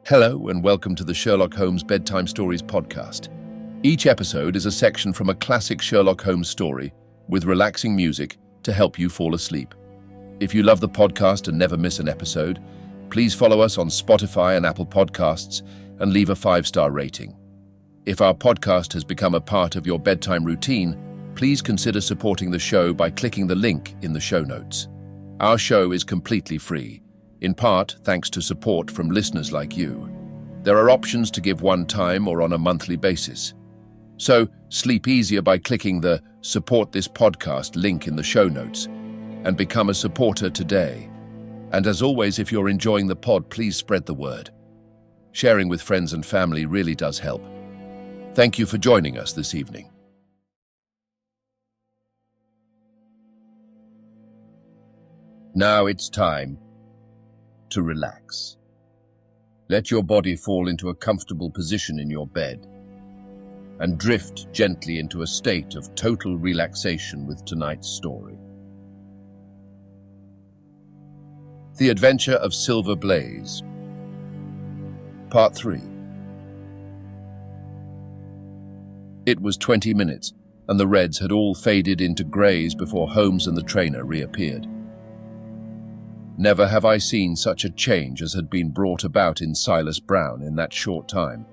Hello and welcome to the Sherlock Holmes Bedtime Stories podcast. Each episode is a section from a classic Sherlock Holmes story with relaxing music to help you fall asleep. If you love the podcast and never miss an episode, please follow us on Spotify and Apple Podcasts and leave a 5-star rating. If our podcast has become a part of your bedtime routine, please consider supporting the show by clicking the link in the show notes. Our show is completely free, in part thanks to support from listeners like you. There are options to give one time or on a monthly basis. So sleep easier by clicking the Support This Podcast link in the show notes and become a supporter today. And as always, if you're enjoying the pod, please spread the word. Sharing with friends and family really does help. Thank you for joining us this evening. Now it's time to relax. Let your body fall into a comfortable position in your bed and drift gently into a state of total relaxation with tonight's story. The Adventure of Silver Blaze, Part 3. It was 20 minutes, and the reds had all faded into greys before Holmes and the trainer reappeared. Never have I seen such a change as had been brought about in Silas Brown in that short time.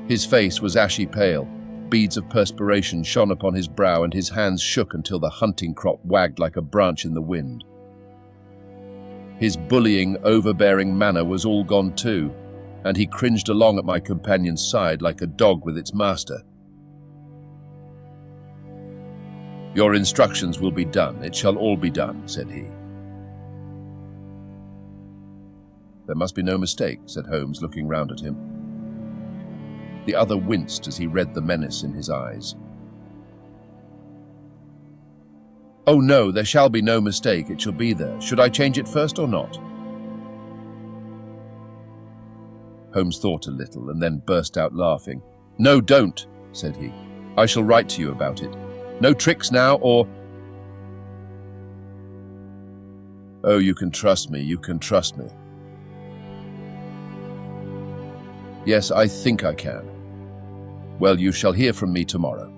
His face was ashy pale, beads of perspiration shone upon his brow, and his hands shook until the hunting crop wagged like a branch in the wind. His bullying, overbearing manner was all gone too, and he cringed along at my companion's side like a dog with its master. "Your instructions will be done, it shall all be done," said he. "There must be no mistake," said Holmes, looking round at him. The other winced as he read the menace in his eyes. "Oh no, there shall be no mistake, it shall be there. Should I change it first or not?" Holmes thought a little and then burst out laughing. "No, don't," said he. "I shall write to you about it. No tricks now, or—" "Oh, you can trust me, you can trust me." "Yes, I think I can. Well, you shall hear from me tomorrow."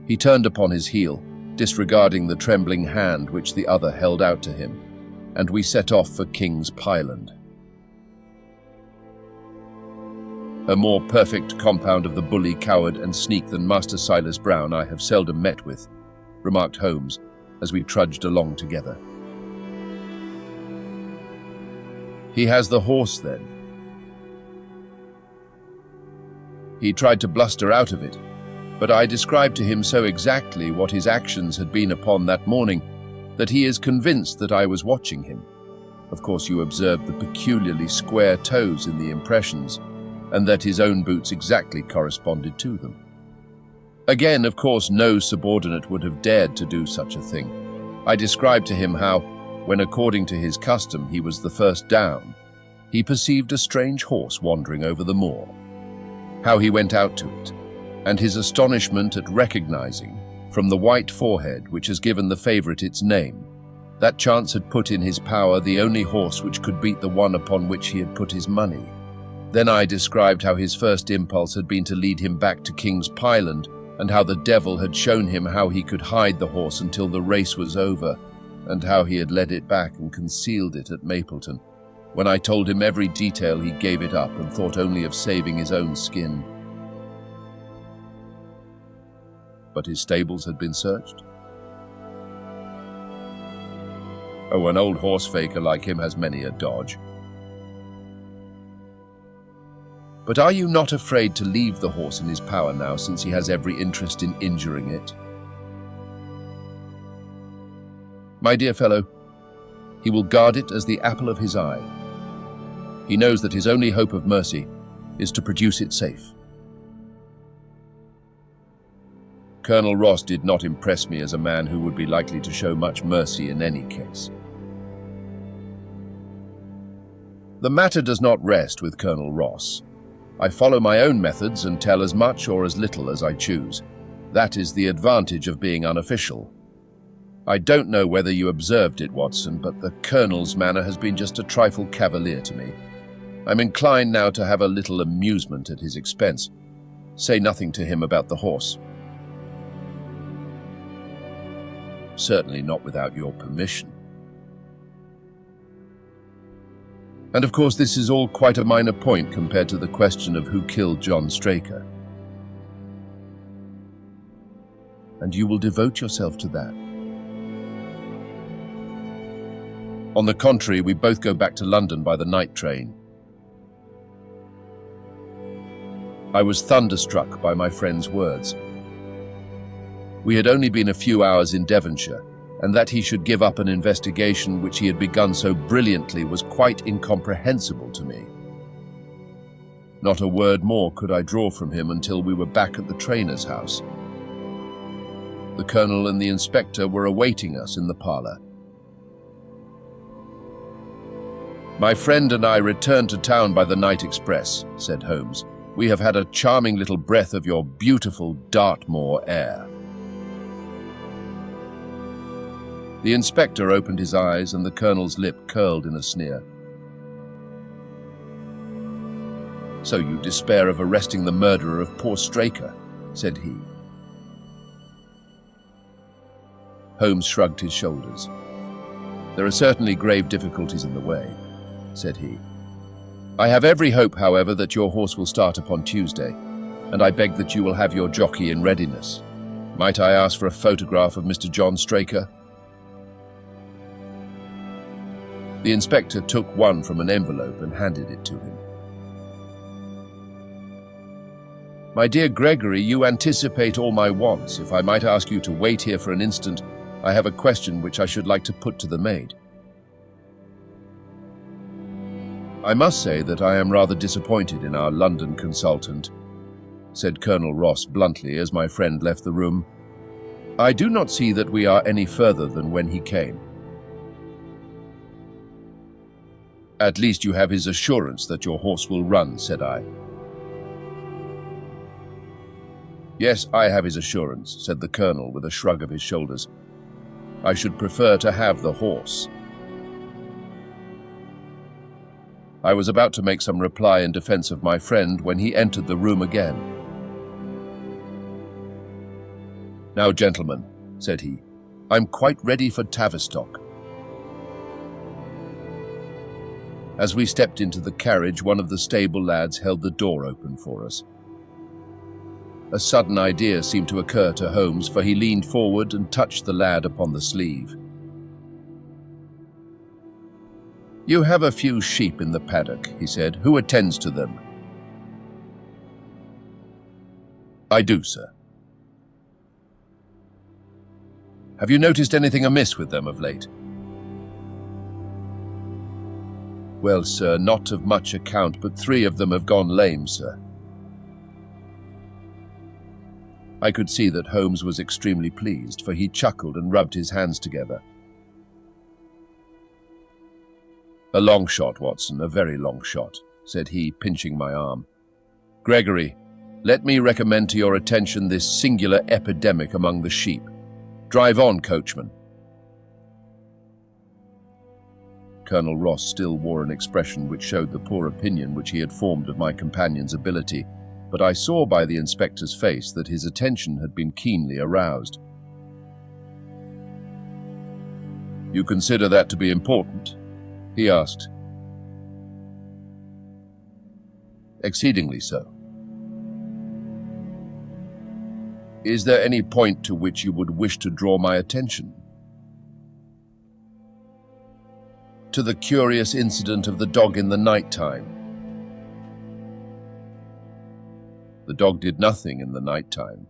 He turned upon his heel, disregarding the trembling hand which the other held out to him, and we set off for King's Pyland. A more perfect compound of the bully, coward, and sneak than Master Silas Brown I have seldom met with, remarked Holmes, as we trudged along together. "He has the horse, then?" "He tried to bluster out of it, but I described to him so exactly what his actions had been upon that morning that he is convinced that I was watching him. Of course, you observed the peculiarly square toes in the impressions, and that his own boots exactly corresponded to them. Again, of course, no subordinate would have dared to do such a thing. I described to him how, when according to his custom he was the first down, he perceived a strange horse wandering over the moor, how he went out to it, and his astonishment at recognizing, from the white forehead which has given the favourite its name, that chance had put in his power the only horse which could beat the one upon which he had put his money. Then I described how his first impulse had been to lead him back to King's Pyland, and how the devil had shown him how he could hide the horse until the race was over, and how he had led it back and concealed it at Mapleton. When I told him every detail, he gave it up and thought only of saving his own skin." "But his stables had been searched?" "Oh, an old horse faker like him has many a dodge." "But are you not afraid to leave the horse in his power now, since he has every interest in injuring it?" "My dear fellow, he will guard it as the apple of his eye. He knows that his only hope of mercy is to produce it safe." Colonel Ross did not impress me as a man who would be likely to show much mercy in any case. "The matter does not rest with Colonel Ross. I follow my own methods and tell as much or as little as I choose. That is the advantage of being unofficial. I don't know whether you observed it, Watson, but the Colonel's manner has been just a trifle cavalier to me. I'm inclined now to have a little amusement at his expense. Say nothing to him about the horse. Certainly not without your permission. And of course this is all quite a minor point compared to the question of who killed John Straker. And you will devote yourself to that. On the contrary, we both go back to London by the night train. I was thunderstruck by my friend's words. We had only been a few hours in Devonshire, and that he should give up an investigation which he had begun so brilliantly was quite incomprehensible to me. Not a word more could I draw from him until we were back at the trainer's house. The Colonel and the Inspector were awaiting us in the parlour. "My friend and I returned to town by the night express," said Holmes. "We have had a charming little breath of your beautiful Dartmoor air." The Inspector opened his eyes and the Colonel's lip curled in a sneer. "So you despair of arresting the murderer of poor Straker," said he. Holmes shrugged his shoulders. "There are certainly grave difficulties in the way," said he. "I have every hope, however, that your horse will start upon Tuesday, and I beg that you will have your jockey in readiness. Might I ask for a photograph of Mr. John Straker?" The Inspector took one from an envelope and handed it to him. "My dear Gregory, you anticipate all my wants. If I might ask you to wait here for an instant, I have a question which I should like to put to the maid." "I must say that I am rather disappointed in our London consultant," said Colonel Ross bluntly as my friend left the room. "I do not see that we are any further than when he came." "At least you have his assurance that your horse will run," said I. "Yes, I have his assurance," said the Colonel with a shrug of his shoulders. "I should prefer to have the horse." I was about to make some reply in defense of my friend when he entered the room again. "Now, gentlemen," said he, "I'm quite ready for Tavistock." As we stepped into the carriage, one of the stable lads held the door open for us. A sudden idea seemed to occur to Holmes, for he leaned forward and touched the lad upon the sleeve. "You have a few sheep in the paddock," he said. "Who attends to them?" "I do, sir." "Have you noticed anything amiss with them of late?" "Well, sir, not of much account, but 3 of them have gone lame, sir." I could see that Holmes was extremely pleased, for he chuckled and rubbed his hands together. "A long shot, Watson, a very long shot," said he, pinching my arm. "Gregory, let me recommend to your attention this singular epidemic among the sheep. Drive on, coachman." Colonel Ross still wore an expression which showed the poor opinion which he had formed of my companion's ability, but I saw by the inspector's face that his attention had been keenly aroused. "You consider that to be important?" he asked. "Exceedingly so." "Is there any point to which you would wish to draw my attention?" "To the curious incident of the dog in the night time." "The dog did nothing in the night time."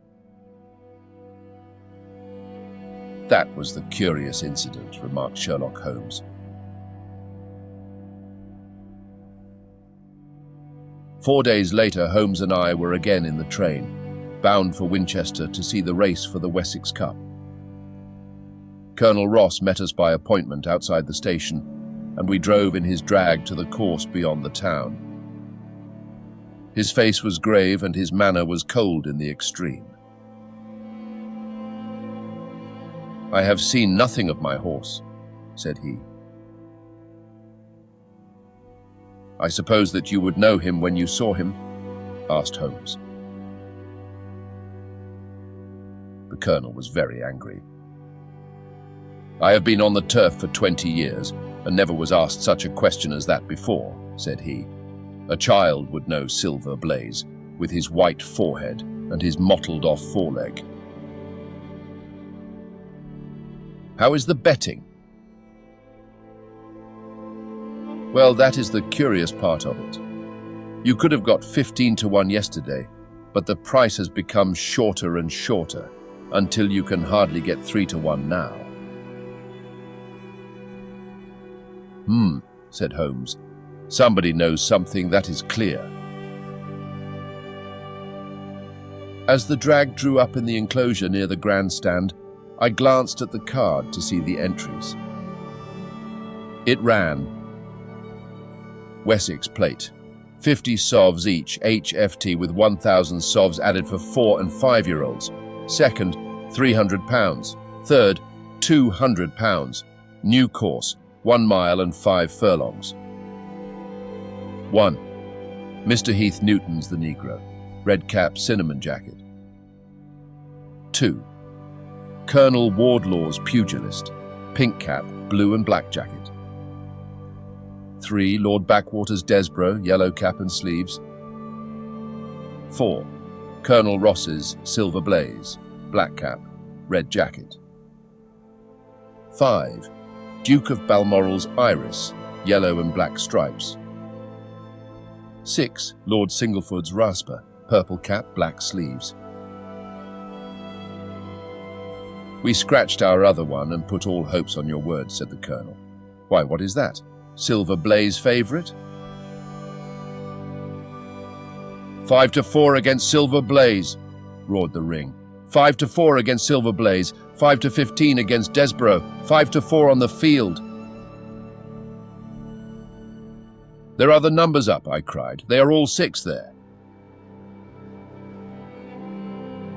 "That was the curious incident," remarked Sherlock Holmes. 4 days later, Holmes and I were again in the train, bound for Winchester to see the race for the Wessex Cup. Colonel Ross met us by appointment outside the station, and we drove in his drag to the course beyond the town. His face was grave and his manner was cold in the extreme. "I have seen nothing of my horse," said he. I suppose that you would know him when you saw him? Asked Holmes. The Colonel was very angry. I have been on the turf for 20 years and never was asked such a question as that before, said he. A child would know Silver Blaze, with his white forehead and his mottled-off foreleg. How is the betting? Well, that is the curious part of it. You could have got 15 to 1 yesterday, but the price has become shorter and shorter, until you can hardly get 3 to 1 now. Said Holmes. Somebody knows something, that is clear. As the drag drew up in the enclosure near the grandstand, I glanced at the card to see the entries. It ran: Wessex plate, 50 sovs each, HFT with 1,000 sovs added for 4 and 5-year-olds. Second, £300. Third, £200. New course, 1 mile and 5 furlongs. 1. Mr. Heath Newton's the Negro, red cap, cinnamon jacket. 2. Colonel Wardlaw's pugilist, pink cap, blue and black jacket. 3. Lord Backwater's Desborough, yellow cap and sleeves. 4. Colonel Ross's Silver Blaze, black cap, red jacket. 5. Duke of Balmoral's Iris, yellow and black stripes. 6. Lord Singleford's Rasper, purple cap, black sleeves. We scratched our other one and put all hopes on your word, said the Colonel. Why, what is that? Silver Blaze favourite? 5 to 4 against Silver Blaze, roared the ring. 5 to 4 against Silver Blaze, 5 to 15 against Desborough, 5 to 4 on the field. There are the numbers up, I cried. They are all 6 there.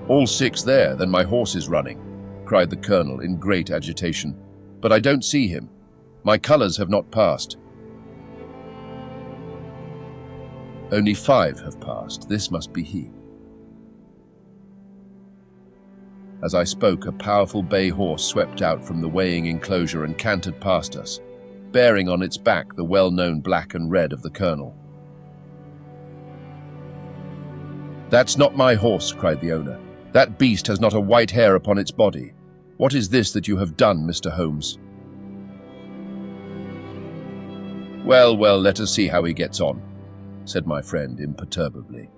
All 6 there, then my horse is running, cried the Colonel in great agitation. But I don't see him. My colours have not passed. Only 5 have passed. This must be he. As I spoke, a powerful bay horse swept out from the weighing enclosure and cantered past us, bearing on its back the well-known black and red of the Colonel. That's not my horse, cried the owner. That beast has not a white hair upon its body. What is this that you have done, Mr. Holmes? Well, well, let us see how he gets on, said my friend imperturbably.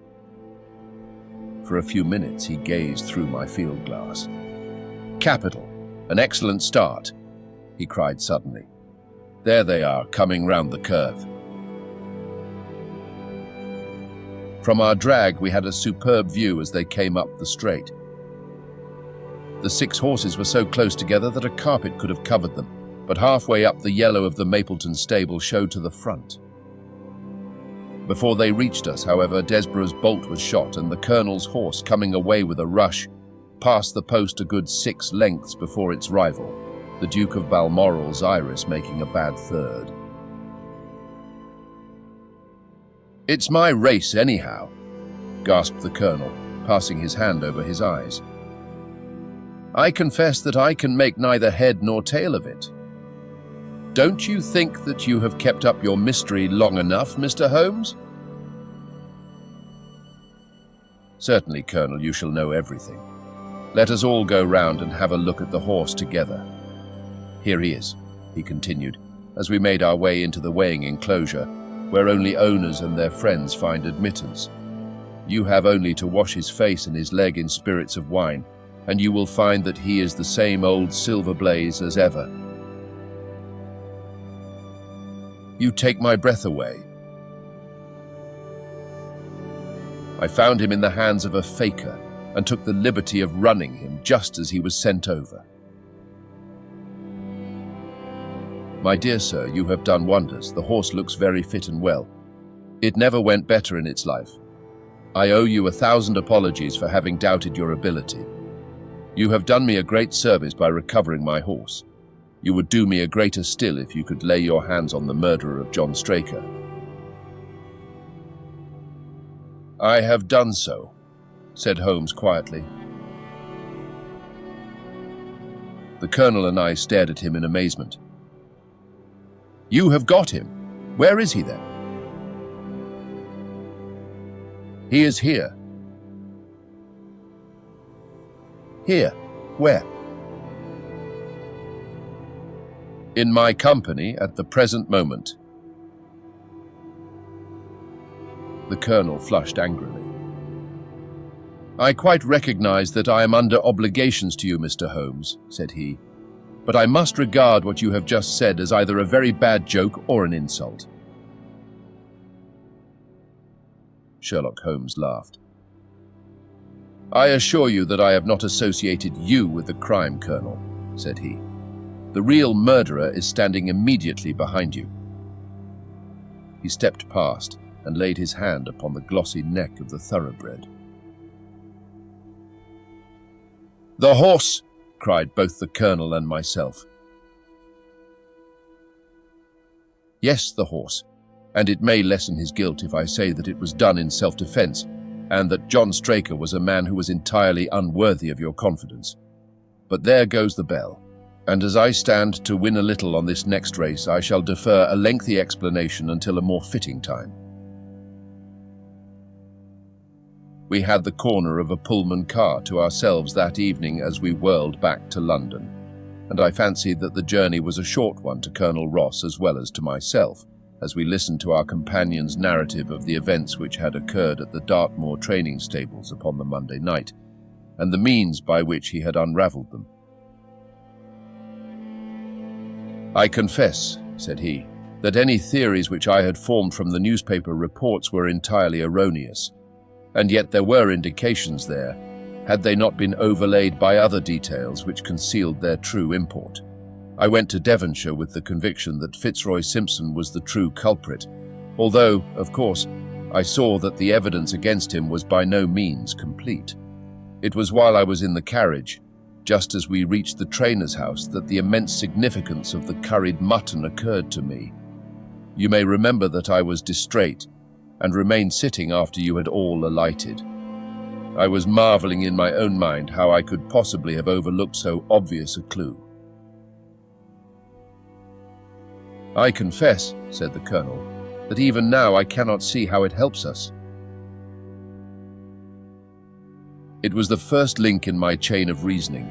For a few minutes he gazed through my field glass. Capital, an excellent start, he cried suddenly. There they are, coming round the curve. From our drag we had a superb view as they came up the straight. The 6 horses were so close together that a carpet could have covered them, but halfway up the yellow of the Mapleton stable showed to the front. Before they reached us, however, Desborough's bolt was shot, and the Colonel's horse, coming away with a rush, passed the post a good 6 lengths before its rival, the Duke of Balmoral's Iris making a bad third. It's my race, anyhow, gasped the Colonel, passing his hand over his eyes. I confess that I can make neither head nor tail of it. Don't you think that you have kept up your mystery long enough, Mr. Holmes? Certainly, Colonel, you shall know everything. Let us all go round and have a look at the horse together. Here he is, he continued, as we made our way into the weighing enclosure, where only owners and their friends find admittance. You have only to wash his face and his leg in spirits of wine, and you will find that he is the same old Silver Blaze as ever. You take my breath away. I found him in the hands of a faker and took the liberty of running him just as he was sent over. My dear sir, you have done wonders. The horse looks very fit and well. It never went better in its life. I owe you 1,000 apologies for having doubted your ability. You have done me a great service by recovering my horse. You would do me a greater still if you could lay your hands on the murderer of John Straker. "I have done so," said Holmes quietly. The Colonel and I stared at him in amazement. "You have got him? Where is he then?" "He is here." "Here? Where?" "In my company at the present moment." The Colonel flushed angrily. "I quite recognize that I am under obligations to you, Mr. Holmes," said he, "but I must regard what you have just said as either a very bad joke or an insult." Sherlock Holmes laughed. "I assure you that I have not associated you with the crime, Colonel," said he. "The real murderer is standing immediately behind you." He stepped past and laid his hand upon the glossy neck of the thoroughbred. "The horse!" cried both the Colonel and myself. "Yes, the horse, and it may lessen his guilt if I say that it was done in self-defense, and that John Straker was a man who was entirely unworthy of your confidence. But there goes the bell, and as I stand to win a little on this next race, I shall defer a lengthy explanation until a more fitting time." We had the corner of a Pullman car to ourselves that evening as we whirled back to London, and I fancied that the journey was a short one to Colonel Ross as well as to myself, as we listened to our companion's narrative of the events which had occurred at the Dartmoor training stables upon the Monday night, and the means by which he had unravelled them. "I confess," said he, "that any theories which I had formed from the newspaper reports were entirely erroneous, and yet there were indications there, had they not been overlaid by other details which concealed their true import. I went to Devonshire with the conviction that Fitzroy Simpson was the true culprit, although, of course, I saw that the evidence against him was by no means complete. It was while I was in the carriage, just as we reached the trainer's house, that the immense significance of the curried mutton occurred to me. You may remember that I was distrait, and remained sitting after you had all alighted. I was marvelling in my own mind how I could possibly have overlooked so obvious a clue." "I confess," said the Colonel, "that even now I cannot see how it helps us." "It was the first link in my chain of reasoning.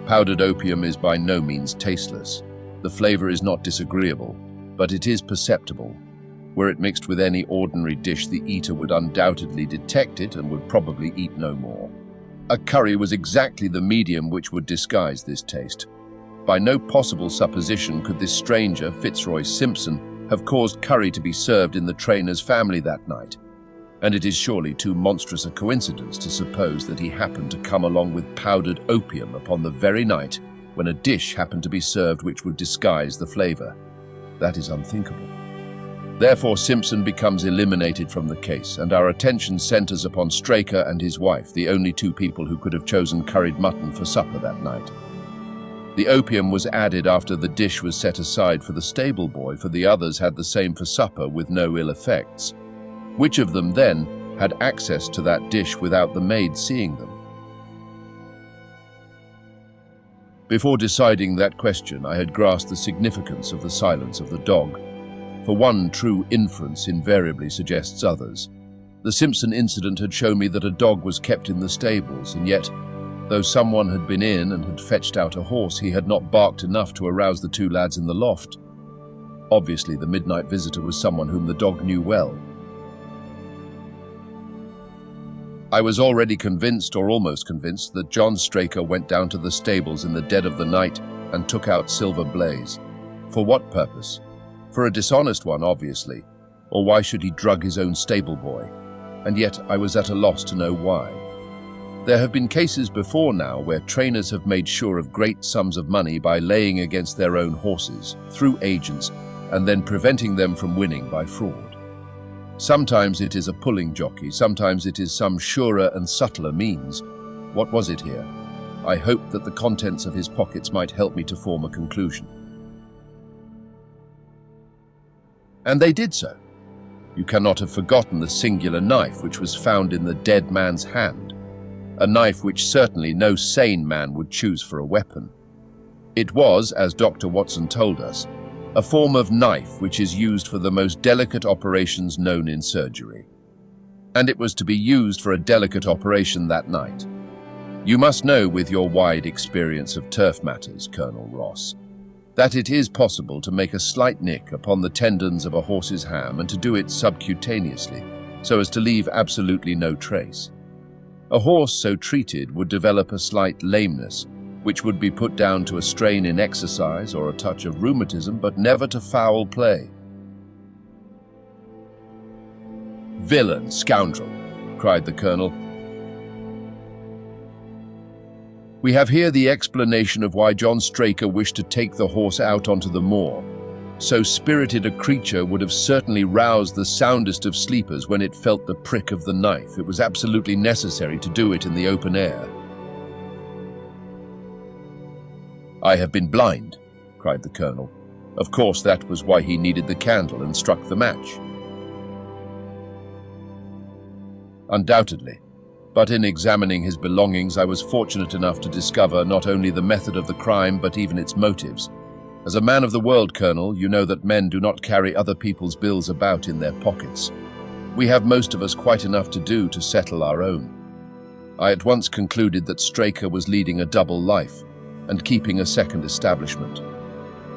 Powdered opium is by no means tasteless. The flavour is not disagreeable, but it is perceptible. Were it mixed with any ordinary dish, the eater would undoubtedly detect it and would probably eat no more. A curry was exactly the medium which would disguise this taste. By no possible supposition could this stranger, Fitzroy Simpson, have caused curry to be served in the trainer's family that night, and it is surely too monstrous a coincidence to suppose that he happened to come along with powdered opium upon the very night when a dish happened to be served which would disguise the flavour. That is unthinkable. Therefore, Simpson becomes eliminated from the case, and our attention centres upon Straker and his wife, the only two people who could have chosen curried mutton for supper that night. The opium was added after the dish was set aside for the stable boy, for the others had the same for supper with no ill effects. Which of them, then, had access to that dish without the maid seeing them? Before deciding that question, I had grasped the significance of the silence of the dog. For one true inference invariably suggests others. The Simpson incident had shown me that a dog was kept in the stables, and yet, though someone had been in and had fetched out a horse, he had not barked enough to arouse the two lads in the loft. Obviously, the midnight visitor was someone whom the dog knew well. I was already convinced, or almost convinced, that John Straker went down to the stables in the dead of the night and took out Silver Blaze. For what purpose? For a dishonest one, obviously, or why should he drug his own stable boy? And yet I was at a loss to know why. There have been cases before now where trainers have made sure of great sums of money by laying against their own horses, through agents, and then preventing them from winning by fraud. Sometimes it is a pulling jockey, sometimes it is some surer and subtler means. What was it here? I hoped that the contents of his pockets might help me to form a conclusion. And they did so. You cannot have forgotten the singular knife which was found in the dead man's hand, a knife which certainly no sane man would choose for a weapon. It was, as Dr. Watson told us, a form of knife which is used for the most delicate operations known in surgery. And it was to be used for a delicate operation that night. You must know, with your wide experience of turf matters, Colonel Ross, that it is possible to make a slight nick upon the tendons of a horse's ham and to do it subcutaneously, so as to leave absolutely no trace. A horse so treated would develop a slight lameness, which would be put down to a strain in exercise or a touch of rheumatism, but never to foul play. "Villain, scoundrel!" cried the colonel. "We have here the explanation of why John Straker wished to take the horse out onto the moor. So spirited a creature would have certainly roused the soundest of sleepers when it felt the prick of the knife. It was absolutely necessary to do it in the open air." "I have been blind," cried the colonel. "Of course that was why he needed the candle and struck the match." "Undoubtedly. But in examining his belongings, I was fortunate enough to discover not only the method of the crime, but even its motives. As a man of the world, Colonel, you know that men do not carry other people's bills about in their pockets. We have most of us quite enough to do to settle our own. I at once concluded that Straker was leading a double life and keeping a second establishment.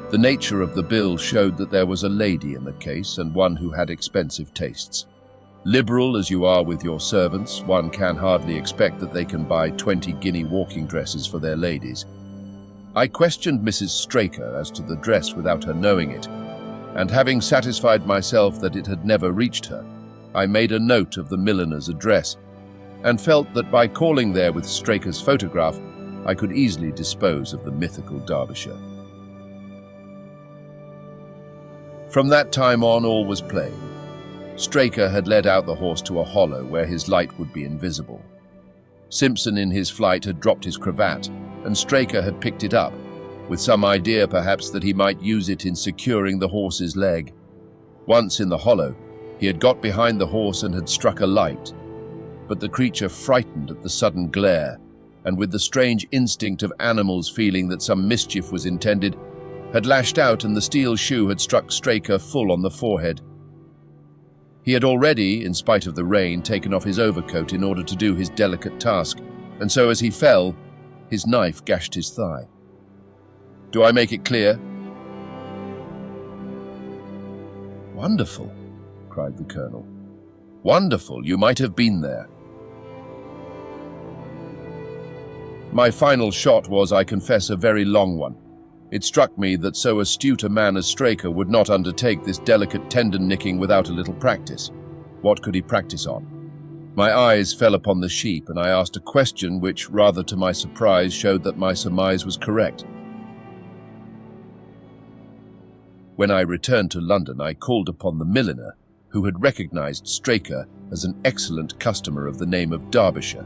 The nature of the bill showed that there was a lady in the case, and one who had expensive tastes. Liberal as you are with your servants, one can hardly expect that they can buy 20-guinea walking dresses for their ladies. I questioned Mrs. Straker as to the dress without her knowing it, and having satisfied myself that it had never reached her, I made a note of the milliner's address, and felt that by calling there with Straker's photograph, I could easily dispose of the mythical Derbyshire. From that time on, all was plain. Straker had led out the horse to a hollow where his light would be invisible. Simpson in his flight had dropped his cravat, and Straker had picked it up, with some idea perhaps that he might use it in securing the horse's leg. Once in the hollow, he had got behind the horse and had struck a light, but the creature, frightened at the sudden glare, and with the strange instinct of animals feeling that some mischief was intended, had lashed out, and the steel shoe had struck Straker full on the forehead. He had already, in spite of the rain, taken off his overcoat in order to do his delicate task, and so as he fell, his knife gashed his thigh. Do I make it clear? "Wonderful," cried the colonel. "Wonderful, you might have been there." My final shot was, I confess, a very long one. It struck me that so astute a man as Straker would not undertake this delicate tendon nicking without a little practice. What could he practice on? My eyes fell upon the sheep, and I asked a question which, rather to my surprise, showed that my surmise was correct. When I returned to London, I called upon the milliner, who had recognized Straker as an excellent customer of the name of Derbyshire,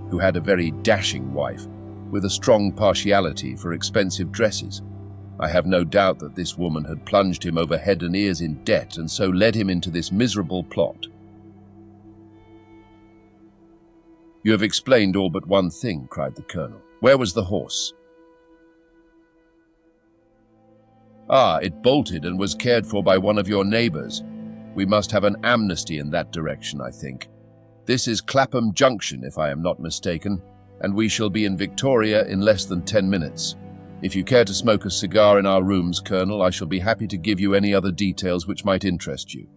who had a very dashing wife, with a strong partiality for expensive dresses. I have no doubt that this woman had plunged him over head and ears in debt, and so led him into this miserable plot. "You have explained all but one thing," cried the colonel. "Where was the horse?" "Ah, it bolted and was cared for by one of your neighbours. We must have an amnesty in that direction, I think. This is Clapham Junction, if I am not mistaken, and we shall be in Victoria in less than 10 minutes. If you care to smoke a cigar in our rooms, Colonel, I shall be happy to give you any other details which might interest you."